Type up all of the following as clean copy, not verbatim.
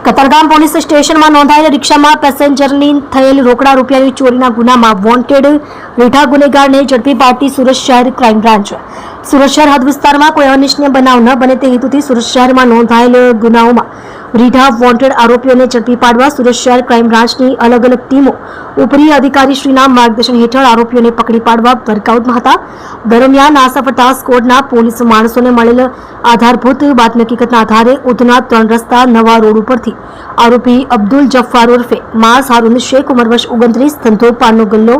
Katargam police સ્ટેશનમાં નોંધાયેલ રિક્ષામાં પેસેન્જરની થયેલ રોકડા રૂપિયાની ચોરીના ગુનામાં વોન્ટેડ રીઢા ગુનેગારને ઝડપી પાડતી સુરત શહેર ક્રાઇમ બ્રાન્ચ. સુરત શહેર હદ વિસ્તારમાં કોઈ અનિચ્છનીય બનાવ ન બને તે હેતુથી સુરત શહેરમાં નોંધાયેલ ગુનાઓમાં રીઢા વોન્ટેડ આરોપીઓને ઝડપી પાડવા સુરત શહેર ક્રાઇમ બ્રાન્ચની અલગ અલગ ટીમો ઉપરી અધિકારીશ્રીના માર્ગદર્શન હેઠળ આરોપીઓને પકડી પાડવા વર્કઆઉટમાં હતા. દરમિયાન આસાફરતા સ્કોડના પોલીસ માણસોને મળેલ આધારભૂત બાતમી હકીકતના આધારે ઉધના 3 રસ્તા નવા રોડ ઉપરથી આરોપી અબ્દુલ જફ્ફાર ઉર્ફે માસ હારૂન શેખ ઉંમર વર્ષ 29 ધંધો પાનનો ગલ્લો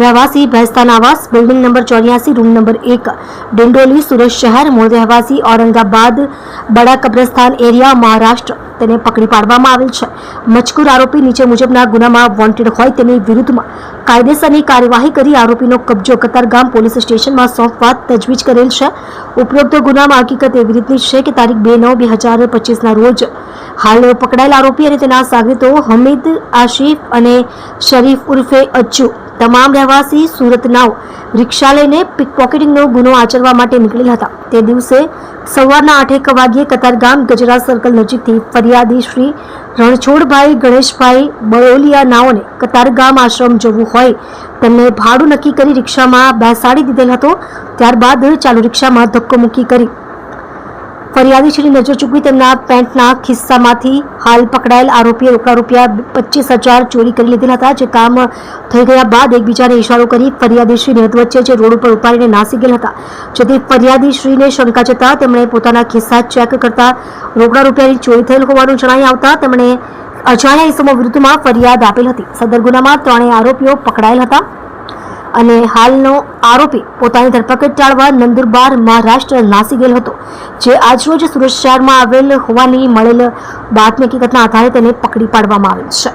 રહેવાસી ભેસ્તાન આવાસ building number 84 room number 1 Dindoli Surat શહેર મૂળ રહેવાસી ઔરંગાબાદ બડા કબ્રસ્તાન એરિયા મહારાષ્ટ્ર તેને પકડી પાડવામાં આવેલ છે. મજકૂર આરોપી નીચે મુજબના ગુનામાં વોન્ટેડ હોય તેની વિરુદ્ધમાં કાયદેસરની કાર્યવાહી કરી આરોપીનો કબજો કતારગામ પોલીસ સ્ટેશનમાં સોંપવા તજવીજ કરેલ છે. ઉપરોક્ત ગુનામાં હકીકત એવી રીતની છે કે તારીખ 2/9/2025 રોજ હાલ પકડાયેલ આરોપી અને તેના સાગરીતો હમીદ, આશિફ અને શરીફ ઉર્ફે અચ્ચુ તમામ રહેવાસી સુરત નાવ રિક્ષા લઈને પિકપોકેટિંગનો ગુનો આચરવા માટે નીકળેલા હતા. તે દિવસે સવારના 8 વાગ્યે કતારગામ ગજરા સર્કલ નજીકથી ફરિયાદી શ્રી રણછોડભાઈ ગણેશભાઈ બળોલિયા નાઓને કતારગામ આશ્રમ જવું હોય તેમને ભાડું નક્કી કરી રિક્ષામાં બેસાડી દીધેલ હતો. ત્યારબાદ ચાલુ રિક્ષામાં ધક્કો મૂકી કરી ફરિયાદી શ્રી નજર ચૂકવી તેમના પેન્ટના ખિસ્સામાંથી હાલ પકડાયેલ આરોપીએ રોકડા રૂપિયા 25,000 ચોરી કરી લીધેલા હતા. જે કામ થઈ ગયા બાદ એકબીજાને ઇશારો કરી ફરિયાદી શ્રીને વચ્ચે જે રોડ ઉપર ઉપાડીને નાસી ગયેલા હતા. જેથી ફરિયાદી શ્રીને શંકા જતા તેમણે પોતાના ખિસ્સા ચેક કરતા રોકડા રૂપિયાની ચોરી થયેલ હોવાનું જણાઈ આવતા તેમણે અજાણ્યા ઇસમો વિરુદ્ધમાં ફરિયાદ આપેલ હતી. સદર ગુનામાં 3 આરોપીઓ પકડાયેલ હતા અને હાલનો આરોપી પોતાની ધરપકડ ટાળવા નંદુરબાર મહારાષ્ટ્ર નાસી ગયેલ હતો. જે આજરોજ સુરત શહેરમાં આવેલ હોવાની મળેલ બાતમી હકીકતના આધારે તેને પકડી પાડવામાં આવેલ છે.